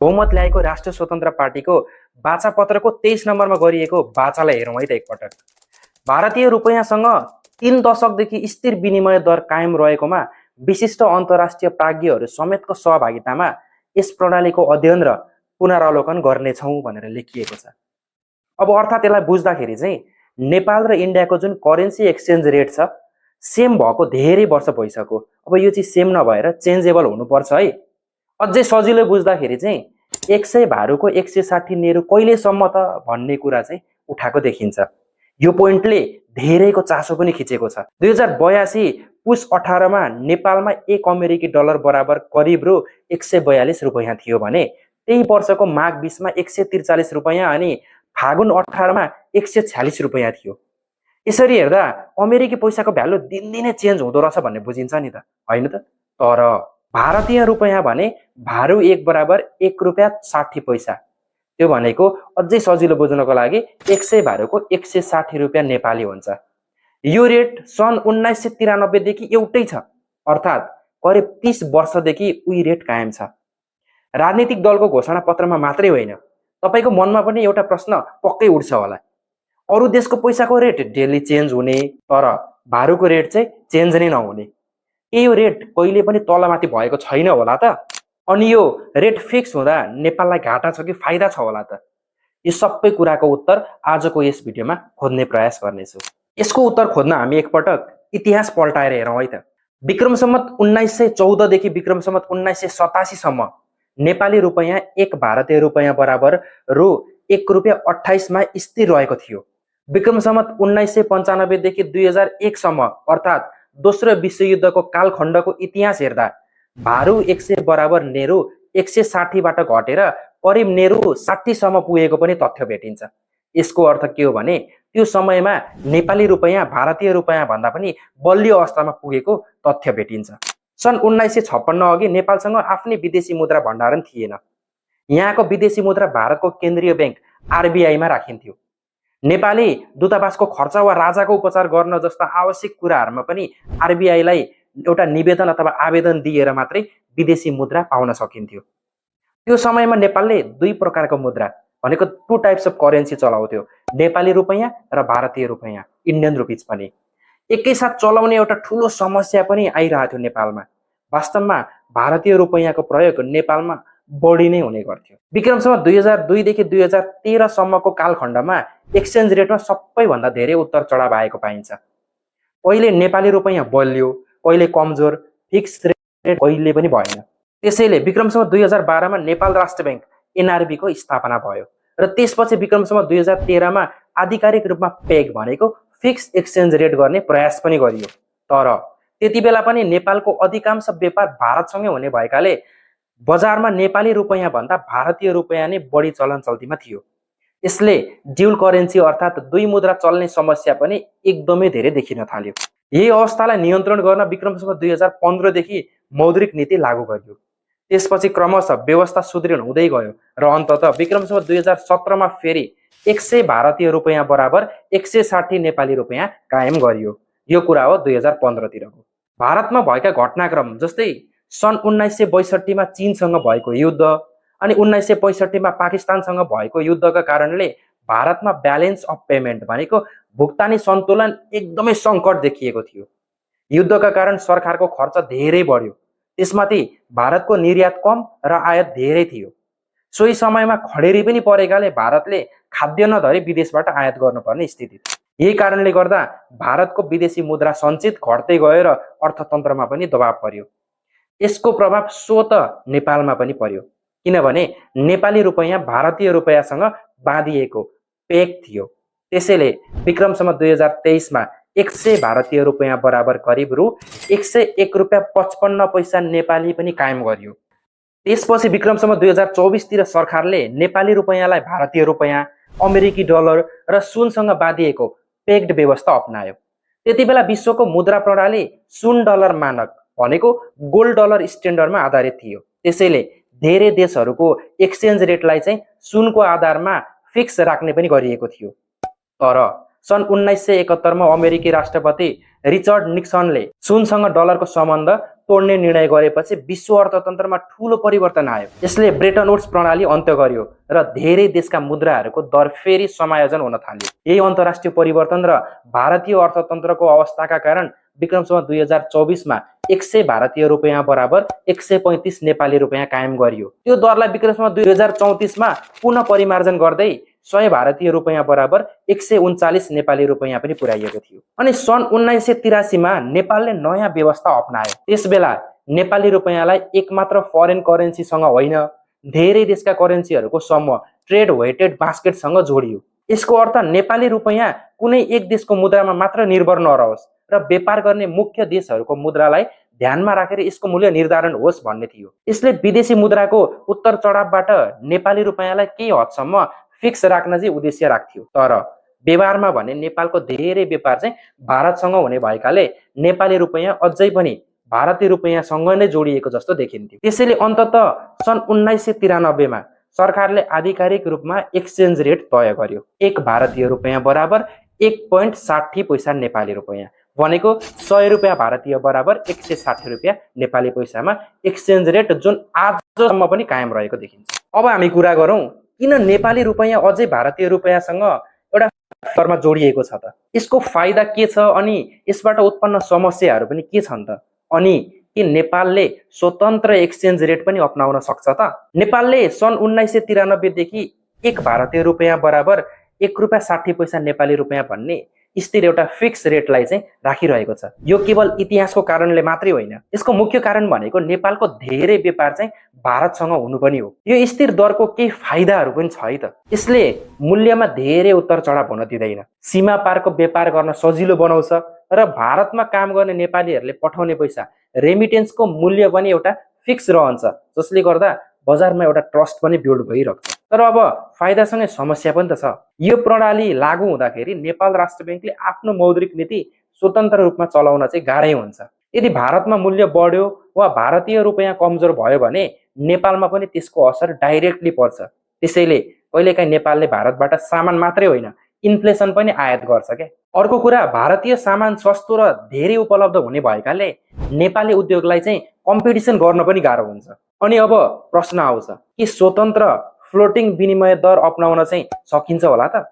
बहुमत ल्याएको राष्ट्रिय स्वतन्त्र पार्टीको बाचा पत्रको 23 नम्बरमा गरिएको बाचालाई हेरौँ है त एकपटक। भारतीय रुपैयाँसँग 3 दशकदेखि स्थिर विनिमय दर कायम रहेकोमा विशिष्ट अन्तर्राष्ट्रिय प्राज्ञहरू समेतको सहभागितामा यस प्रणालीको अध्ययन र पुनरावलोकन गर्नेछौँ भनेर लेखिएको छ। अब अर्थात् यसलाई बुझ्दाखेरि चाहिँ नेपाल र इन्डियाको जुन करेन्सी एक्सचेन्ज रेट छ सेम भएको धेरै वर्ष भइसक्यो। अब यो चाहिँ सेम नभएर चेन्जेबल हुनुपर्छ है। अझै सजिलो बुझ्दाखेरि चाहिँ 100 भारुको 160 नेहरू कहिलेसम्म त भन्ने कुरा चाहिँ उठाएको देखिन्छ। यो पोइन्टले धेरैको चासो पनि खिचेको छ। 2082 पुस 18 मा नेपालमा 1 अमेरिकी डलर बराबर करिब रु 142 रुपैयाँ थियो भने त्यही वर्षको माघ 20 मा 143 रुपैयाँ अनि फागुन 18 मा 146 रुपैयाँ थियो। यसरी हेर्दा अमेरिकी पैसाको भ्यालु दिनदिनै चेन्ज हुँदो रहेछ भन्ने बुझिन्छ नि त, हैन त? तर भारतीय रुपैयाँ भने भारू 1 बराबर 1 रुपैयाँ 60 पैसा। त्यो भनेको अझै सजिलो बुझ्नको लागि 100 भारूको 160 रुपैयाँ नेपाली हुन्छ। यो रेट सन् 1993 देखि एउटै छ, अर्थात् करिब 30 वर्षदेखि उही रेट कायम छ। राजनीतिक दलको घोषणा पत्रमा मात्रै होइन, तपाईको मनमा पनि एउटा प्रश्न पक्कै उठ्छ होला। अरु देशको पैसाको रेट डेली चेन्ज हुने तर भारूको रेट चाहिँ चेन्ज नै नहुने, के यो रेट कहिले पनि तलमाथि भएको छैन होला त? अनि यो रेट फिक्स हुँदा नेपाललाई घाटा छ कि फाइदा छ होला त? यो सबै कुराको उत्तर आजको यस भिडियोमा खोज्ने प्रयास गर्नेछु। यसको उत्तर खोज्न हामी एकपटक इतिहास पल्टाएर हेरौँ है त। विक्रम सम्वत 1914 देखि विक्रम सम्वत 1987 सम्म नेपाली रुपैयाँ 1 भारतीय रुपैयाँ बराबर रु 1 रुपैयाँ 28 मा स्थिर रहेको थियो। विक्रम सम्वत 1995 देखि 2001 सम्म अर्थात् दोस्रो विश्वयुद्धको कालखण्डको इतिहास हेर्दा भारू 100 बराबर नेहरू 160 बाट घटेर करिब नेहरू 60 सम्म पुगेको पनि तथ्य भेटिन्छ। यसको अर्थ के हो भने त्यो समयमा नेपाली रुपैयाँ भारतीय रुपैयाँ भन्दा पनि बलियो अवस्थामा पुगेको तथ्य भेटिन्छ। सन् 1956 अघि नेपालसँग आफ्नै विदेशी मुद्रा भण्डारण थिएन। यहाँको विदेशी मुद्रा भारतको केन्द्रीय बैंक आरबीआई मा राखिन्थ्यो। नेपाली दूतावासको खर्च वा राजाको उपचार गर्न जस्ता आवश्यक कुराहरुमा पनि आरबीआई लाई एउटा निवेदन अथवा आवेदन दिएर मात्रै विदेशी मुद्रा पाउन सकिन्थ्यो। त्यो समयमा नेपालले दुई प्रकारको मुद्रा भनेको 2 टाइप्स अफ करेन्सी चलाउँथ्यो, नेपाली रुपैयाँ र भारतीय रुपैयाँ, इन्डियन रुपीज पनि। एकैसाथ चलाउने एउटा ठूलो समस्या पनि आइरहेको थियो नेपालमा। वास्तवमा भारतीय रुपैयाँको प्रयोग नेपालमा बढी नै हुने गर्थ्यो। विक्रम सम्वत 2002 देखि 2013 सम्मको कालखण्डमा एक्सचेन्ज रेटमा सबैभन्दा धेरै उतार चढाव आएको पाइन्छ। कहिले नेपाली रुपैयाँ बल्यो, कहिले कमजोर, फिक्स रेट कहिले पनि भएन। त्यसैले विक्रम सम्वत 2012 मा नेपाल राष्ट्र बैंक एनआरबी को स्थापना भयो र त्यसपछि विक्रम सम्वत 2013 मा आधिकारिक रूपमा पेग भनेको फिक्स एक्सचेन्ज रेट गर्ने प्रयास पनि गरियो। तर त्यतिबेला पनि नेपालको अधिकांश व्यापार भारतसँगै हुने भएकाले बजारमा नेपाली रुपैयाँ भन्दा भारतीय रुपैयाँ नै बढी चलन चल्तीमा थियो। यसले ड्युल करेन्सी अर्थात् दुई मुद्रा चल्ने समस्या पनि एकदमै धेरै देखिन थाल्यो। यही अवस्थालाई नियन्त्रण गर्न विक्रम सम्वत 2015 देखि मौद्रिक नीति लागू गरियो। त्यसपछि क्रमशः व्यवस्था सुदृढ हुँदै गयो र अन्ततः विक्रम सम्वत 2017 मा फेरि 100 भारतीय रुपैयाँ बराबर 160 नेपाली रुपैयाँ कायम गरियो। यो कुरा हो 2015 तिरको। भारतमा भएका घटनाक्रम जस्तै सन् 1962 मा चीनसँग भएको युद्ध अनि 1965 मा पाकिस्तानसँग भएको युद्धका कारणले भारतमा ब्यालेन्स अफ पेमेन्ट भनेको भुक्तानी सन्तुलन एकदमै सङ्कट देखिएको थियो। युद्धका कारण सरकारको खर्च धेरै बढ्यो। त्यसमाथि भारतको निर्यात कम र आयात धेरै थियो। सोही समयमा खडेरी पनि परेकाले भारतले खाद्यान्न धरि विदेशबाट आयात गर्नुपर्ने स्थिति थियो। यही कारणले गर्दा भारतको विदेशी मुद्रा सञ्चित घट्दै गयो र अर्थतन्त्रमा पनि दबाव पर्यो। यसको प्रभाव स्वत नेपालमा पनि पर्यो, किनभने नेपाली रुपैयाँ भारतीय रुपैयाँसँग बाँधिएको पेग थियो। त्यसैले विक्रम सम्वत 2023 मा 100 भारतीय रुपैयाँ बराबर करिब रु 101 रुपैयाँ 55 पैसा नेपाली पनि कायम गरियो। त्यसपछि विक्रम सम्वत 2024 तिर सरकारले नेपाली रुपैयाँलाई भारतीय रुपैयाँ, अमेरिकी डलर र सुनसँग बाँधिएको पेग्ड व्यवस्था अपनायो। त्यतिबेला विश्वको मुद्रा प्रणाली सुन डलर मानक भनेको गोल्ड डलर स्ट्यान्डर्डमा आधारित थियो। त्यसैले धेरै देशहरूको एक्सचेन्ज रेटलाई चाहिँ सुनको आधारमा फिक्स राख्ने पनि गरिएको थियो। तर सन् 1971 मा अमेरिकी राष्ट्रपति रिचर्ड निक्सनले सुनसँग डलरको सम्बन्ध तोड्ने निर्णय गरेपछि विश्व अर्थतन्त्रमा ठूलो परिवर्तन आयो। यसले ब्रेटन वुड्स प्रणाली अन्त्य गर्यो र धेरै देशका मुद्राहरूको दर फेरि समायोजन हुन थाल्यो। यही अन्तर्राष्ट्रिय परिवर्तन र भारतीय अर्थतन्त्रको अवस्थाका कारण विक्रमसम्म 2024मा 100 भारतीय रुपैयाँ बराबर 135 नेपाली रुपैयाँ कायम गरियो। त्यो दरलाई विक्रमसम्म 2034मा पुनः परिमार्जन गर्दै 100 भारतीय रुपैयाँ बराबर 139 नेपाली रुपैयाँ पनि पुर्याइएको थियो। अनि सन् 1983मा नेपालले नयाँ व्यवस्था अपनायो। त्यसबेला नेपाली रुपैयाँलाई एकमात्र फरेन करेन्सीसँग होइन, धेरै देशका करेन्सीहरूको समूह ट्रेड वेटेड बास्केटसँग जोडियो। यसको अर्थ नेपाली रुपैयाँ कुनै एक देशको मुद्रामा मात्र निर्भर नरहोस् र व्यापार गर्ने मुख्य देशहरूको मुद्रालाई ध्यानमा राखेर यसको मूल्य निर्धारण होस् भन्ने थियो। यसले विदेशी मुद्राको उत्तर चढावबाट नेपाली रुपैयाँलाई केही हदसम्म फिक्स राख्न चाहिँ उद्देश्य राख्थ्यो। तर व्यवहारमा भने नेपालको धेरै व्यापार चाहिँ भारतसँग हुने भएकाले नेपाली रुपैयाँ अझै पनि भारतीय रुपैयाँसँग नै जोडिएको जस्तो देखिन्थ्यो। त्यसैले अन्ततः सन् 1993मा सरकारले आधिकारिक रूपमा एक्सचेन्ज रेट तय गर्यो। एक भारतीय रुपैयाँ बराबर 1.60 पैसा नेपाली रुपैयाँ, भनेको 100 रुपैयाँ भारतीय बराबर 160 रुपैयाँ नेपाली पैसामा एक्सचेन्ज रेट, जुन आजसम्म पनि कायम रहेको देखिन्छ। अब हामी कुरा गरौँ किन नेपाली रुपैयाँ अझै भारतीय रुपैयाँसँग एउटा स्तरमा जोडिएको छ त? यसको फाइदा के छ अनि यसबाट उत्पन्न समस्याहरू पनि के छन् त? अनि के नेपालले स्वतन्त्र एक्सचेन्ज रेट पनि अपनाउन सक्छ त? नेपालले सन् 1993 देखि एक भारतीय रुपैयाँ बराबर 1 रुपैयाँ 60 पैसा नेपाली रुपैयाँ भन्ने स्थिर एउटा फिक्स रेटलाई चाहिँ राखिरहेको छ। यो केवल इतिहासको कारणले मात्रै होइन, यसको मुख्य कारण भनेको नेपालको धेरै व्यापार चाहिँ भारतसँग हुनु पनि हो। यो स्थिर दरको केही फाइदाहरू पनि छ है त। यसले मूल्यमा धेरै उतार चढाव हुन दिँदैन, सीमा पारको व्यापार गर्न सजिलो बनाउँछ र भारतमा काम गर्ने नेपालीहरूले पठाउने पैसा रेमिटेन्सको मूल्य पनि एउटा फिक्स रहन्छ, जसले गर्दा बजारमा एउटा ट्रस्ट पनि बिल्ड भइरहेको छ। तर अब फाइदासँगै समस्या पनि त छ। यो प्रणाली लागू हुँदाखेरि नेपाल राष्ट्र ब्याङ्कले आफ्नो मौद्रिक नीति स्वतन्त्र रूपमा चलाउन चाहिँ गाह्रै हुन्छ। यदि भारतमा मूल्य बढ्यो वा भारतीय रुपैयाँ कमजोर भयो भने नेपालमा पनि त्यसको असर डाइरेक्टली पर्छ। त्यसैले कहिलेकाहीँ नेपालले भारतबाट सामान मात्रै होइन, इन्फ्लेसन पनि आयात गर्छ क्या। अर्को कुरा, भारतीय सामान सस्तो र धेरै उपलब्ध हुने भएकाले नेपाली उद्योगलाई चाहिँ कम्पिटिसन गर्न पनि गाह्रो हुन्छ। अनि अब प्रश्न आउँछ कि स्वतन्त्र फ्लोटिङ विनिमय दर अपनाउन चाहिँ सकिन्छ होला त?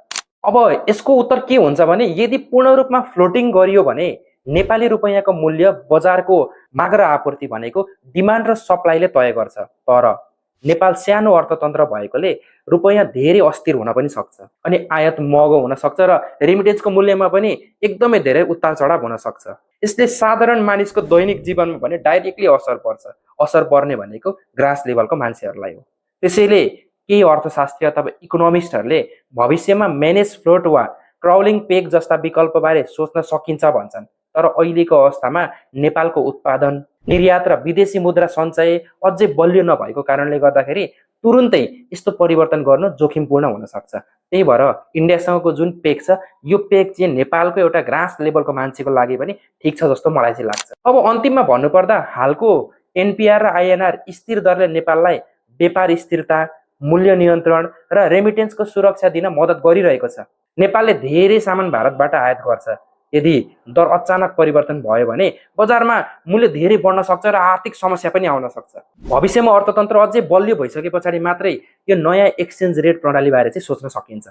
अब यसको उत्तर के हुन्छ भने, यदि पूर्ण रूपमा फ्लोटिङ गरियो भने नेपाली रुपैयाँको मूल्य बजारको माग र आपूर्ति भनेको डिमान्ड र सप्लाईले तय गर्छ। तर नेपाल सानो अर्थतन्त्र भएकोले रुपैयाँ धेरै अस्थिर हुन पनि सक्छ, अनि आयात महँगो हुन सक्छ र रेमिटेन्सको मूल्यमा पनि एकदमै धेरै उतार चढाव हुन सक्छ। यसले साधारण मानिसको दैनिक जीवनमा भने डाइरेक्टली असर पर्छ। असर पर्ने भनेको ग्रास लेभलको मान्छेहरूलाई हो। त्यसैले केही अर्थशास्त्री अथवा इकोनोमिस्टहरूले भविष्यमा म्यानेज फ्लोट वा क्राउलिङ पेग जस्ता विकल्पबारे सोच्न सकिन्छ भन्छन्। तर अहिलेको अवस्थामा नेपालको उत्पादन, निर्यात र विदेशी मुद्रा सञ्चय अझै बलियो नभएको कारणले गर्दाखेरि तुरुन्तै यस्तो परिवर्तन गर्नु जोखिमपूर्ण हुन सक्छ। त्यही भएर इन्डियासँगको जुन पेग छ, यो पेग चाहिँ नेपालको एउटा ग्रास लेभलको मान्छेको लागि पनि ठिक छ जस्तो मलाई चाहिँ लाग्छ। अब अन्तिममा भन्नुपर्दा हालको एनपिआर र आइएनआर स्थिर दरले नेपाललाई व्यापार स्थिरता, मूल्य नियन्त्रण र रेमिटेन्सको सुरक्षा दिन मद्दत गरिरहेको छ। नेपालले धेरै सामान भारतबाट आयात गर्छ। यदि दर अचानक परिवर्तन भयो भने बजारमा मूल्य धेरै बढ्न सक्छ र आर्थिक समस्या पनि आउन सक्छ। भविष्यमा अर्थतन्त्र अझै बलियो भइसके पछाडि मात्रै यो नयाँ एक्सचेन्ज रेट प्रणाली बारे चाहिँ सोच्न सकिन्छ।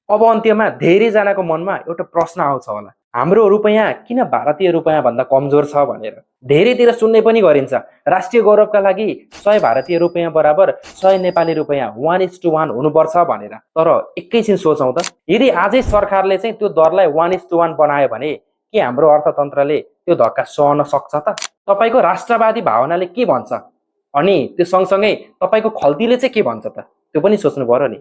अब अन्त्यमा धेरैजनाको मनमा एउटा प्रश्न आउँछ होला, हाम्रो रुपैयाँ किन भारतीय रुपैयाँ भन्दा कमजोर छ भनेर। धेरैतिर सुन्ने पनि गरिन्छ, राष्ट्रिय गौरवका लागि 100 भारतीय रुपैयाँ बराबर 100 नेपाली रुपैयाँ 1:1 हुनुपर्छ भनेर। तर एकैछिन सोचौँ त, यदि आजै सरकारले चाहिँ त्यो दरलाई 1:1 बनायो भने के हाम्रो अर्थतन्त्रले त्यो धक्का सहन सक्छ त? तपाईको राष्ट्रवादी भावनाले के भन्छ अनि त्यो सँगसँगै तपाईको खल्तीले चाहिँ के भन्छ त? त्यो पनि सोच्नु पर्यो नि।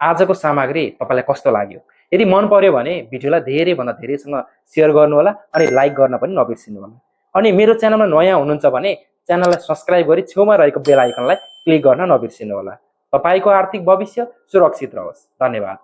आजको सामग्री तपाईलाई कस्तो लाग्यो? यदि मन पर्यो भने भिडियोलाई धेरैभन्दा धेरैसँग सेयर गर्नु होला अनि लाइक गर्न पनि नबिर्सिनु होला। अनि मेरो च्यानलमा नयाँ हुनुहुन्छ भने च्यानललाई सब्स्क्राइब गरी छेउमा रहेको बेल आइकनलाई क्लिक गर्न नबिर्सिनु होला। तपाईको आर्थिक भविष्य सुरक्षित रहोस्। धन्यवाद।